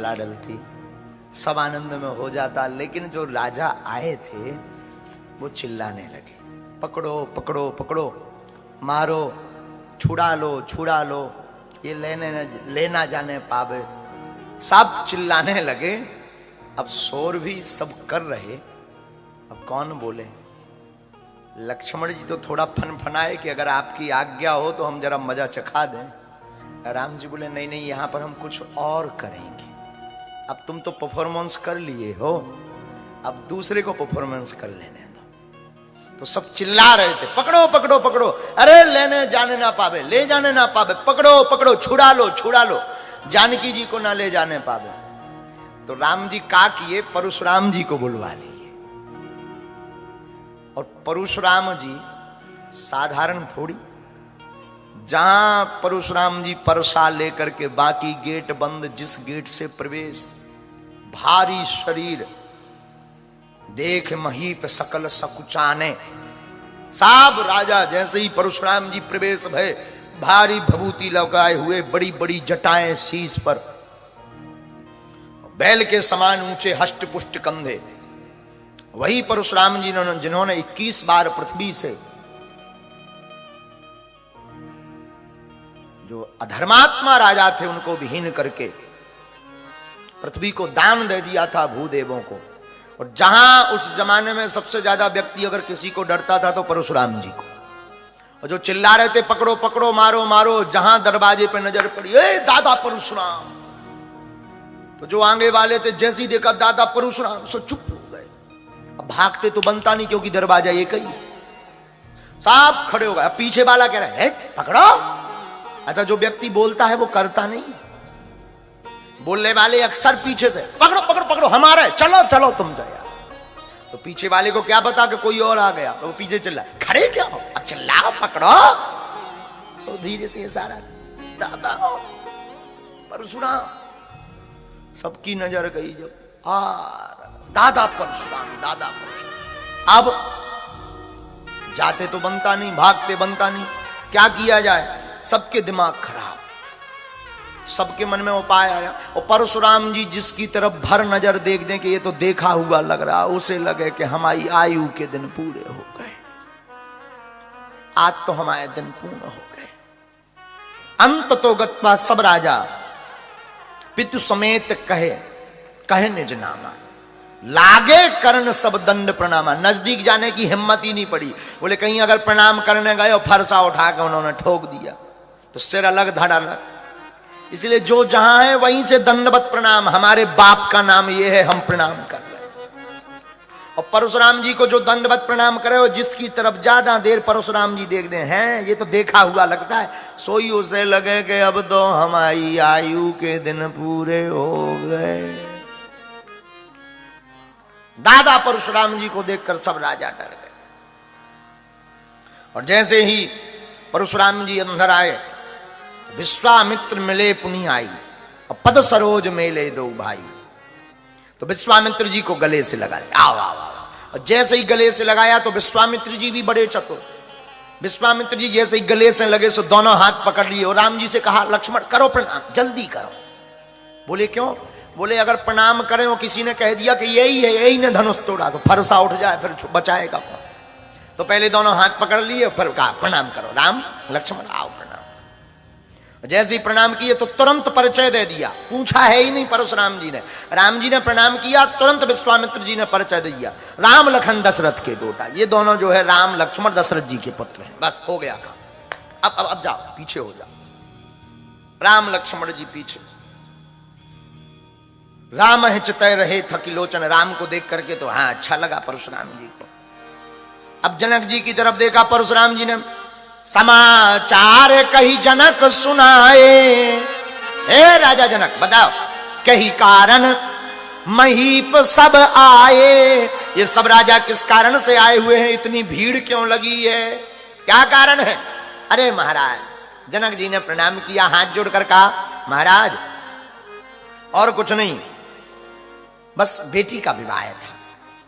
माला डलती, सब आनंद में हो जाता। लेकिन जो राजा आए थे वो चिल्लाने लगे, पकड़ो पकड़ो पकड़ो, मारो, छुड़ा लो, ये लेना जाने पावे। सब चिल्लाने लगे। अब शोर भी सब कर रहे, अब कौन बोले? लक्ष्मण जी तो थोड़ा फनफनाए कि अगर आपकी आज्ञा हो तो हम जरा मजा चखा दें। राम जी बोले नहीं नहीं, यहां पर हम कुछ और करेंगे। अब तुम तो परफॉर्मेंस कर लिए हो, अब दूसरे को परफॉर्मेंस कर लेने दो। तो सब चिल्ला रहे थे, पकड़ो पकड़ो पकड़ो, अरे लेने जाने ना पावे, ले जाने ना पावे, पकड़ो पकड़ो, छुड़ा लो, जानकी जी को ना ले जाने पावे। तो राम जी का किए, परशुराम जी को बुलवा लिए। और परशुराम जी साधारण थोड़ी, जहां परशुराम जी परसा लेकर के बाकी गेट बंद, जिस गेट से प्रवेश, भारी शरीर देख महीप सकल सकुचाने। सब राजा जैसे ही परशुराम जी प्रवेश भय, भारी भभूति लगाए हुए, बड़ी बड़ी जटाएं शीश पर, बैल के समान ऊंचे हष्ट पुष्ट कंधे। वही परशुराम जी जिन्होंने 21 बार पृथ्वी से जो अधर्मात्मा राजा थे उनको विहीन करके पृथ्वी को दान दे दिया था भूदेवों को। और जहां उस जमाने में सबसे ज्यादा व्यक्ति अगर किसी को डरता था तो परशुराम जी को। और जो चिल्ला रहे थे पकड़ो पकड़ो, मारो मारो, जहां दरवाजे पे नजर पड़ी, ए दादा परशुराम, तो जो आगे वाले थे जैसे ही देखा दादा परशुराम, सो चुप हो गए। अब भागते तो बनता नहीं क्योंकि दरवाजा एक ही है। सब खड़े हो गए। पीछे वाला कह रहा है पकड़ो। अच्छा, जो व्यक्ति बोलता है वो करता नहीं, बोलने वाले अक्सर पीछे से पकड़ो पकड़ो पकड़ो, हमारा है, चलो चलो तुम जाओ। तो पीछे वाले को क्या पता कि कोई और आ गया, तो वो पीछे चिल्ला, खड़े क्या हो, अब चिल्लाओ पकड़ो। तो धीरे से इशारा, दादा परशुराम। सबकी नजर गई जब दादा परशुराम, दादा परशुराम। अब जाते तो बनता नहीं, भागते बनता नहीं, क्या किया जाए? सबके दिमाग खराब, सबके मन में उपाय आया। और परशुराम जी जिसकी तरफ भर नजर देख दें कि ये तो देखा हुआ लग रहा, उसे लगे कि हमारी आयु के दिन पूरे हो गए, आज तो हमारे दिन पूर्ण हो गए। अंत तो गत्वा सब राजा पितु समेत कहे निज नामा, लागे कर्ण सब दंड प्रणामा। नजदीक जाने की हिम्मत ही नहीं पड़ी। बोले कहीं अगर प्रणाम करने गए और फरसा उठा कर उन्होंने ठोक दिया तो सिर अलग धड़ अलग। इसलिए जो जहां है वहीं से दंडवत प्रणाम, हमारे बाप का नाम ये है, हम प्रणाम कर रहे हैं। और परशुराम जी को जो दंडवत प्रणाम करे, और जिसकी तरफ ज्यादा देर परशुराम जी देख दे हैं, ये तो देखा हुआ लगता है, सोई उसे लगे कि अब तो हमारी आयु के दिन पूरे हो गए। दादा परशुराम जी को देखकर सब राजा डर गए। और जैसे ही परशुराम जी अंदर आए, विश्वामित्र मिले पुनि आई, और पद सरोज मेले दो भाई। तो विश्वामित्र जी को गले से लगा, आओ आओ आओ। और जैसे ही गले से लगाया तो विश्वामित्र जी भी बड़े चतुर। विश्वामित्र जी जैसे ही गले से लगे सो दोनों हाथ पकड़ लिए और राम जी से कहा, लक्ष्मण करो प्रणाम, जल्दी करो। बोले क्यों? बोले अगर प्रणाम करें और किसी ने कह दिया कि यही है, यही ने धनुष तोड़ा, तो फरसा उठ जाए, फिर बचाएगा कौन? तो पहले दोनों हाथ पकड़ लिए, फिर कहा प्रणाम करो, राम लक्ष्मण आओ प्रणाम। जैसे ही प्रणाम किए तो तुरंत परिचय दे दिया, पूछा है ही नहीं परशुराम जी ने। राम जी ने प्रणाम किया, तुरंत विश्वामित्र जी ने परिचय दे दिया, राम लखन दशरथ के बेटा। ये दोनों जो है राम लक्ष्मण दशरथ जी के पुत्र हैं। बस हो गया काम। अब जाओ, पीछे हो जाओ। राम लक्ष्मण जी पीछे। राम है चितय रहे थकिलोचन, राम को देख करके तो हाँ अच्छा लगा परशुराम जी को। अब जनक जी की तरफ देखा परशुराम जी ने, समाचार कही जनक सुनाए। ए राजा जनक बताओ, कही कारण महीप सब आए। ये सब राजा किस कारण से आए हुए हैं? इतनी भीड़ क्यों लगी है? क्या कारण है? अरे महाराज, जनक जी ने प्रणाम किया, हाथ जोड़कर कहा, महाराज और कुछ नहीं, बस बेटी का विवाह था।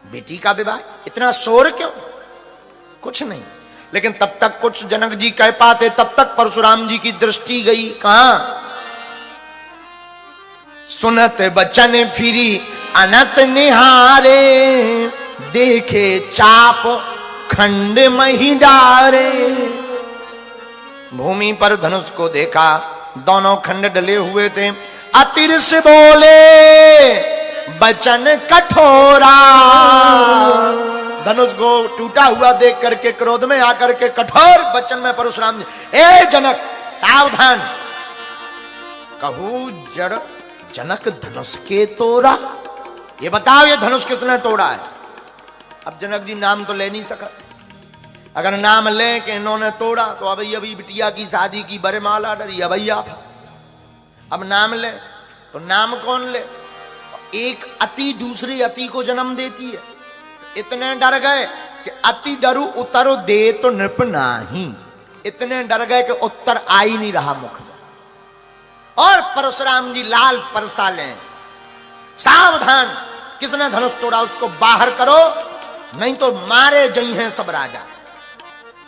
बेटी का विवाह, इतना शोर क्यों? कुछ नहीं। लेकिन तब तक कुछ जनक जी कह पाते, तब तक परशुराम जी की दृष्टि गई कहां? सुनत बचन फिरी अनत निहारे, देखे चाप खंड मही डारे। भूमि पर धनुष को देखा, दोनों खंड डले हुए थे। अतिर से बोले बचन कठोरा, धनुष को टूटा हुआ देख करके क्रोध में आकर के कठोर वचन में परशुराम जी, ए जनक सावधान, कहूं जड़ जनक धनुष के तोड़ा, ये बताओ ये धनुष किसने तोड़ा है। अब जनक जी नाम तो ले नहीं सका, अगर नाम ले कि इन्होंने तोड़ा तो अभी बिटिया की शादी की बरमाला डरी भैया। अब नाम ले तो नाम कौन ले, एक अति दूसरी अति को जन्म देती है। इतने डर गए कि अति डरू उतर दे तो नृप नाही, इतने डर गए कि उत्तर आ ही नहीं रहा मुख में। और परशुराम जी लाल परसा लें, सावधान, किसने धनुष तोड़ा उसको बाहर करो, नहीं तो मारे जई हैं सब राजा।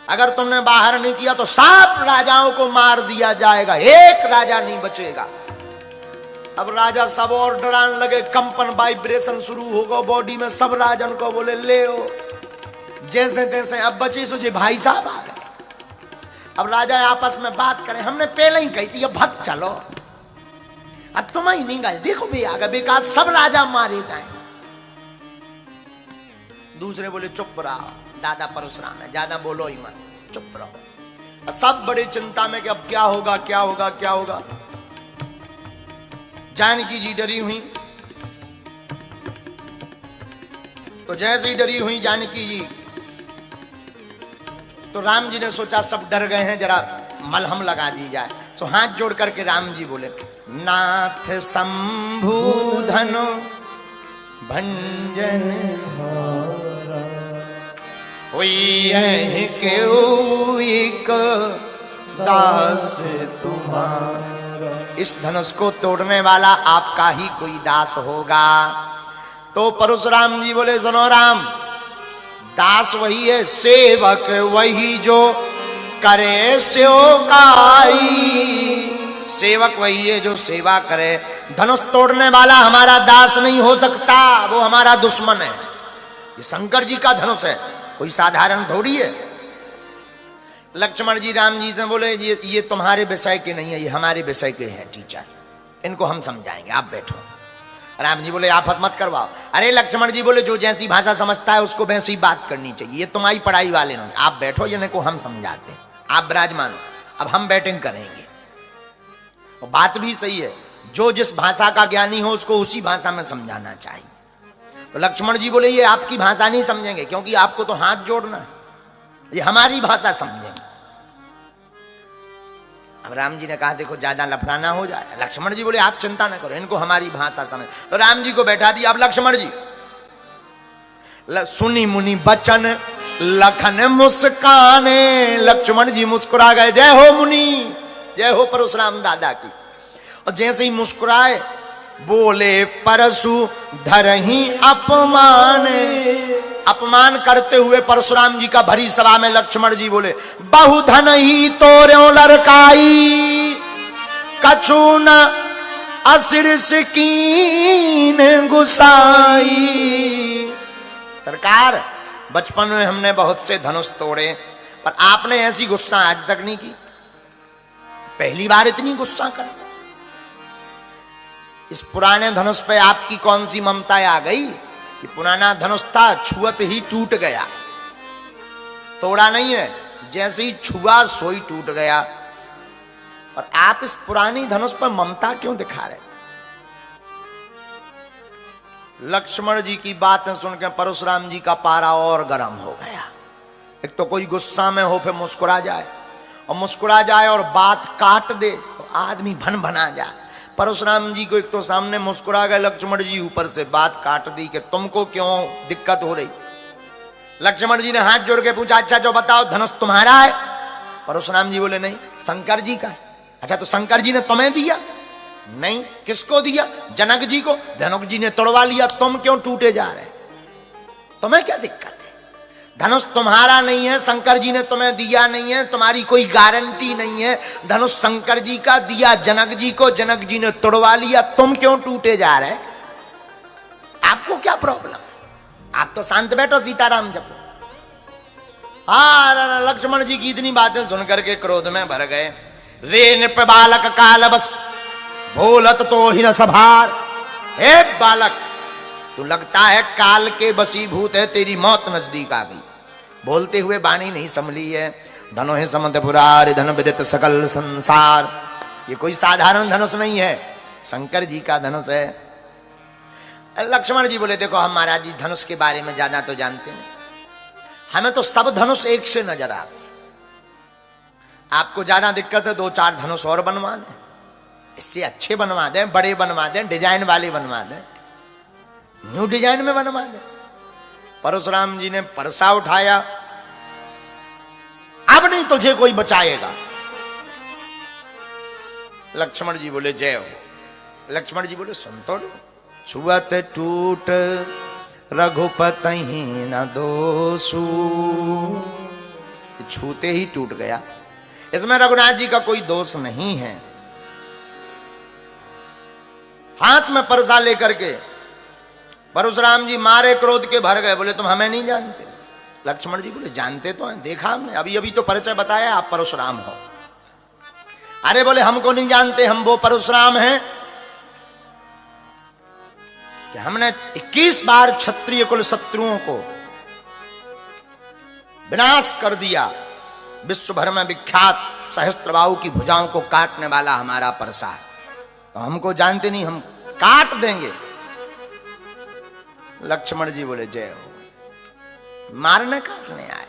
अगर तुमने बाहर नहीं किया तो सब राजाओं को मार दिया जाएगा, एक राजा नहीं बचेगा। अब राजा सब और डराने लगे, कंपन वाइब्रेशन शुरू होगा बॉडी में, सब राजन को बोले ले ओ जैसे तैसे। अब बचे सोचे भाई साहब आ गए। अब राजा आपस में बात करें, हमने पहले ही कही थी अब भग चलो, अब तुम ही नहीं गए, देखो भी आ गए, बेकार सब राजा मारे जाए। दूसरे बोले चुप रहो, दादा परशुराम है, ज्यादा बोलो ही मत, चुप रहो। सब बड़ी चिंता में कि अब क्या होगा क्या होगा क्या होगा। जानकी जी डरी हुई, तो जैसे ही डरी हुई जानकी जी, तो राम जी ने सोचा सब डर गए हैं, जरा मलहम लगा दी जाए। तो हाथ जोड़ करके राम जी बोले, नाथ शंभूधन भंजन एक दास तुम्हारा, इस धनुष को तोड़ने वाला आपका ही कोई दास होगा। तो परशुराम जी बोले सुनो राम, दास वही है, सेवक वही जो करे सेवकाई, सेवक वही है जो सेवा करे। धनुष तोड़ने वाला हमारा दास नहीं हो सकता, वो हमारा दुश्मन है। ये शंकर जी का धनुष है, कोई साधारण थोड़ी है। लक्ष्मण जी राम जी से बोले ये तुम्हारे विषय के नहीं है, ये हमारे विषय के हैं टीचर, इनको हम समझाएंगे, आप बैठो। राम जी बोले आफत मत करवाओ। अरे लक्ष्मण जी बोले जो जैसी भाषा समझता है उसको वैसी बात करनी चाहिए, ये तुम्हारी पढ़ाई वाले नहीं, आप बैठो, ये को हम समझाते हैं, आप विराजमान हो, अब हम बैटिंग करेंगे। और बात भी सही है, जो जिस भाषा का ज्ञानी हो उसको उसी भाषा में समझाना चाहिए। तो लक्ष्मण जी बोले ये आपकी भाषा नहीं समझेंगे, क्योंकि आपको तो हाथ जोड़ना है, ये हमारी भाषा समझेंगे। अब राम जी ने कहा देखो ज्यादा लफड़ाना हो जाए। लक्ष्मण जी बोले आप चिंता ना करो, इनको हमारी भाषा समझ। तो राम जी को बैठा दिया। अब लक्ष्मण जी सुनी मुनि बचन लखन मुस्काने, लक्ष्मण जी मुस्कुरा गए, जय हो मुनि, जय हो परशुराम दादा की। और जैसे ही मुस्कुराए बोले परशु धरही अपमान, अपमान करते हुए परशुराम जी का भरी सभा में लक्ष्मण जी बोले बहुधन ही तोर्यो लड़काई, कछु न असिर कीन गुसाई। सरकार बचपन में हमने बहुत से धनुष तोड़े, पर आपने ऐसी गुस्सा आज तक नहीं की, पहली बार इतनी गुस्सा कर। इस पुराने धनुष पे आपकी कौन सी ममता आ गई? ये पुराना धनुष था, छुअत ही टूट गया, तोड़ा नहीं है, जैसे ही छुआ सोई टूट गया। और आप इस पुरानी धनुष पर ममता क्यों दिखा रहे? लक्ष्मण जी की बातें सुनकर परशुराम जी का पारा और गर्म हो गया। एक तो कोई गुस्सा में हो फिर मुस्कुरा जाए, और मुस्कुरा जाए और बात काट दे तो आदमी भन भना जाए। परशुराम जी को एक तो सामने मुस्कुरा गए लक्ष्मण जी, ऊपर से बात काट दी कि तुमको क्यों दिक्कत हो रही। लक्ष्मण जी ने हाथ जोड़ के पूछा अच्छा जो बताओ धनुष तुम्हारा है? परशुराम जी बोले नहीं, शंकर जी का। अच्छा तो शंकर जी ने तुम्हें दिया? नहीं। किसको दिया? जनक जी को। जनक जी ने तोड़वा लिया, तुम क्यों टूटे जा रहे? तुम्हें क्या दिक्कत है? धनुष तुम्हारा नहीं है, शंकर जी ने तुम्हें दिया नहीं है, तुम्हारी कोई गारंटी नहीं है। धनुष शंकर जी का दिया जनक जी को, जनक जी ने तोड़वा लिया, तुम क्यों टूटे जा रहे? आपको क्या प्रॉब्लम? आप तो शांत बैठो, सीताराम जपो। हाँ, लक्ष्मण जी की इतनी बातें सुनकर के क्रोध में भर गए। रे नृप बालक काल बस भोलत तो ही न सभार। हे बालक, तू लगता है काल के बसीभूत है, तेरी मौत नजदीक आ गई। बोलते हुए वाणी नहीं संभली है। धनो है समद पुरार धन विदित सकल संसार। ये कोई साधारण धनुष नहीं है, शंकर जी का धनुष है। लक्ष्मण जी बोले, देखो हम महाराज जी धनुष के बारे में ज्यादा तो जानते नहीं, हमें तो सब धनुष एक से नजर आते। आपको ज्यादा दिक्कत है, 2-4 धनुष और बनवा दें, इससे अच्छे बनवा दें, बड़े बनवा दें, डिजाइन वाले बनवा दें, न्यू डिजाइन में बनवा दें। परशुराम जी ने परसा उठाया, अब नहीं तुझे कोई बचाएगा। लक्ष्मण जी बोले जय हो। लक्ष्मण जी बोले सुन तो लो, छुअत टूट रघुपति न दोषु। छूते ही टूट गया, इसमें रघुनाथ जी का कोई दोष नहीं है। हाथ में परसा लेकर के परशुराम जी मारे क्रोध के भर गए। बोले तुम हमें नहीं जानते? लक्ष्मण जी बोले जानते तो हैं, देखा हमने, अभी अभी तो परिचय बताया, आप परशुराम हो। अरे बोले हमको नहीं जानते, हम वो परशुराम हैं कि हमने 21 बार क्षत्रिय कुल शत्रुओं को विनाश कर दिया। विश्व भर में विख्यात सहस्त्रबाहु की भुजाओं को काटने वाला हमारा परसा है, तो हमको जानते नहीं, हम काट देंगे। लक्ष्मण जी बोले जय हो। मारने काटने आए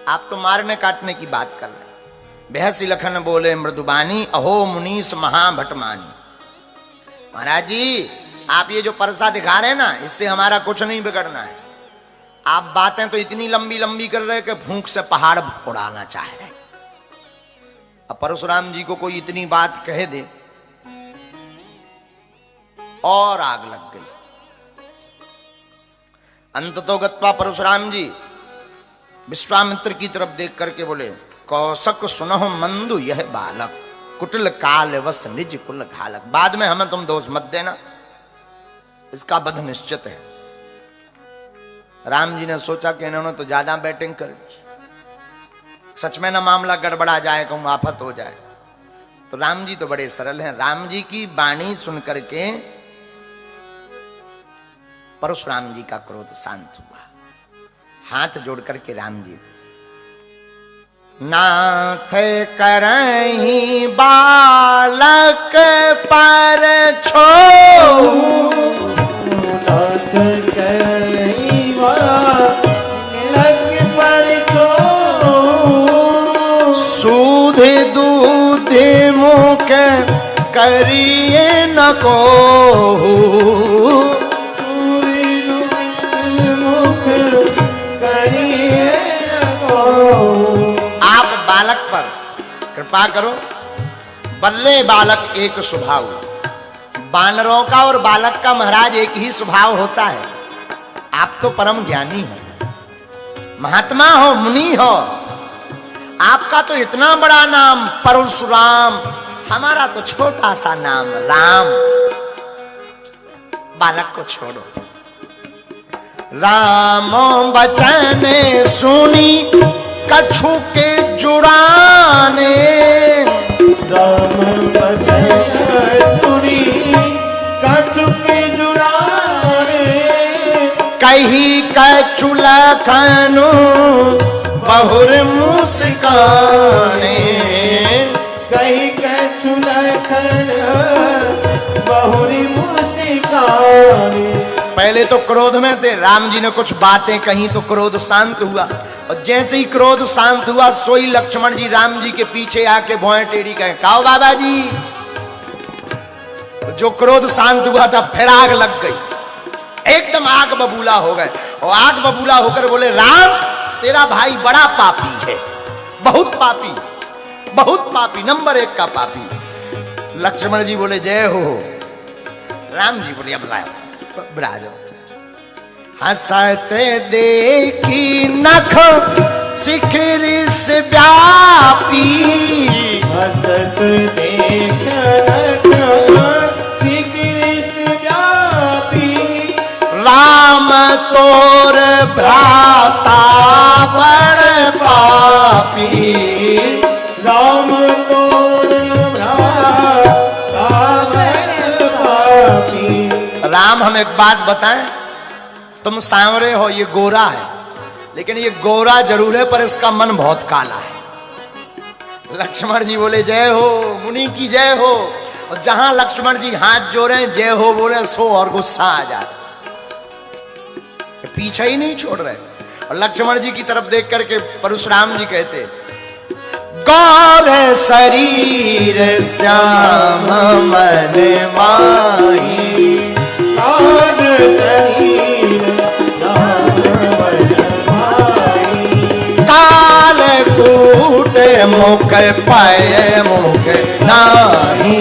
आप, तो मारने काटने की बात कर रहे। बेहसी लखन बोले मृदुबानी, अहो मुनीस महाभटमानी। महाराज जी आप ये जो परसा दिखा रहे हैं ना, इससे हमारा कुछ नहीं बिगड़ना है। आप बातें तो इतनी लंबी लंबी कर रहे कि भूख से पहाड़ उड़ाना चाह रहे। अब परशुराम जी को कोई इतनी बात कह दे और आग लग गई। अंततो गत्वा परशुराम जी विश्वामित्र की तरफ देख करके बोले, कौशक सुनहो मंदु यह बालक, कुटिल काल वस निज कुल घालक। बाद में हमें तुम दोष मत देना, इसका वध निश्चित है। राम जी ने सोचा कि इन्होंने तो ज्यादा बैटिंग कर ली, सच में ना मामला गड़बड़ा जाए, कहूं आफत हो जाए। तो राम जी तो बड़े सरल हैं। राम जी की वाणी सुन करके परशुराम जी का क्रोध शांत हुआ। हाथ जोड़ करके राम जी, नाथ करहि बालक पर छो, नाथ करहि बालक पर छो, सूध दूध मुख करिए न कोहू, आप बालक पर कृपा करो। बल्ले बालक एक स्वभाव, बानरों का और बालक का महाराज एक ही स्वभाव होता है। आप तो परम ज्ञानी हो, महात्मा हो, मुनि हो, आपका तो इतना बड़ा नाम परशुराम, हमारा तो छोटा सा नाम राम। बालक को छोड़ो। राम बचन सुनी कछु के जुड़ाने, राम बचन सुनी कछु के जुड़ाने, कही कछु लखनु बहुर मुस्काने, कही कछु लखनु बहुर मुस्काने। पहले तो क्रोध में थे, राम जी ने कुछ बातें कही तो क्रोध शांत हुआ, और जैसे ही क्रोध शांत हुआ सोई लक्ष्मण जी राम जी के पीछे आके भौएं टेढ़ी कहे, काओ बाबा जी। जो क्रोध शांत हुआ था फिर आग लग गई, एकदम आग बबूला हो गए। और आग बबूला होकर बोले, राम तेरा भाई बड़ा पापी है, बहुत पापी, बहुत पापी, नंबर 1 का पापी। लक्ष्मण जी बोले जय हो। राम जी बोले अब लाओ, हंसते देखी नख शिखर से व्यापी, हसत देख शिखर से व्यापी, राम तोर भ्राता बड़ पापी, राम तोर भ्राता बड़ पापी। राम हम एक बात बताएं, तुम सांवरे हो, ये गोरा है, लेकिन ये गोरा जरूर है पर इसका मन बहुत काला है। लक्ष्मण जी बोले जय हो, मुनि की जय हो। और जहां लक्ष्मण जी हाथ जोड़े जय हो बोले सो और गुस्सा आ जाए, पीछे ही नहीं छोड़ रहे। और लक्ष्मण जी की तरफ देख करके परशुराम जी कहते, गौर शरीर श्याम मन माही, गौर शरीर श्याम मन माही, काल कूट मुख पाए मुख नाही,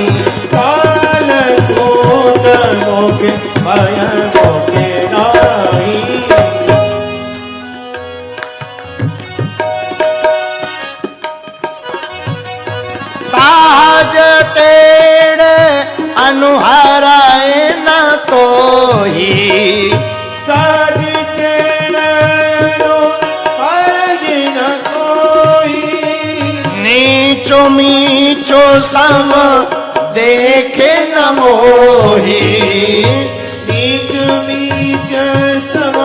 काल कूट मुख पाए मुख नाही। साज टेढ़ अनुहर न तो ही, साज टेढ़ अनुहर न कोई, नीचो मीचो सम देखे न मोही, नीच नीच सम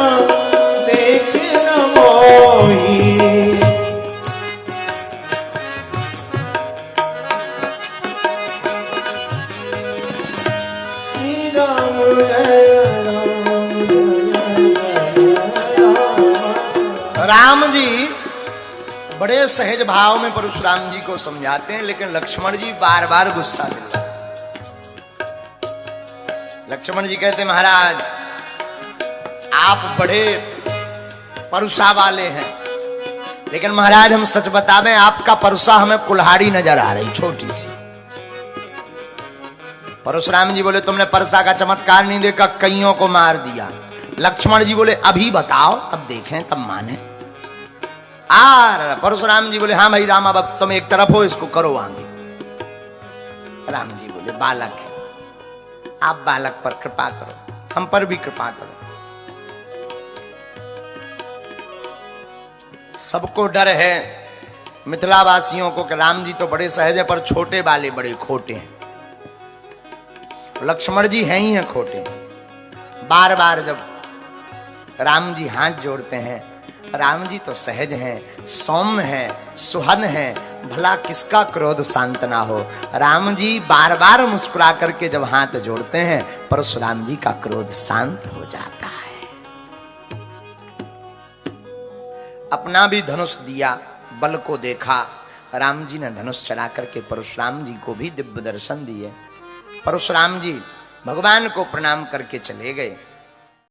देखे न मोही। राम जी बड़े सहज भाव में परशुराम जी को समझाते हैं, लेकिन लक्ष्मण जी बार बार गुस्सा दिलाते। लक्ष्मण जी कहते महाराज आप बड़े परुषा वाले हैं, लेकिन महाराज हम सच बता दें आपका परुषा हमें कुल्हाड़ी नजर आ रही छोटी सी। परशुराम जी बोले तुमने परसा का चमत्कार नहीं देखा, कईयों को मार दिया। लक्ष्मण जी बोले अभी बताओ तब देखें तब माने। परशुराम जी बोले हाँ भाई राम, अब तुम एक तरफ हो, इसको करो आगे। राम जी बोले बालक है, आप बालक पर कृपा करो, हम पर भी कृपा करो। सबको डर है मिथिला वासियों को कि राम जी तो बड़े सहज है पर छोटे वाले बड़े खोटे हैं। लक्ष्मण जी हैं ही हैं खोटे। बार बार जब राम जी हाथ जोड़ते हैं, राम जी तो सहज हैं, सौम्य हैं, सुहन हैं, भला किसका क्रोध शांत ना हो। राम जी बार बार मुस्कुरा करके जब हाथ जोड़ते हैं परशुराम जी का क्रोध शांत हो जाता है। अपना भी धनुष दिया, बल को देखा, राम जी ने धनुष चढ़ा करके परशुराम जी को भी दिव्य दर्शन दिए। परशुराम जी भगवान को प्रणाम करके चले गए।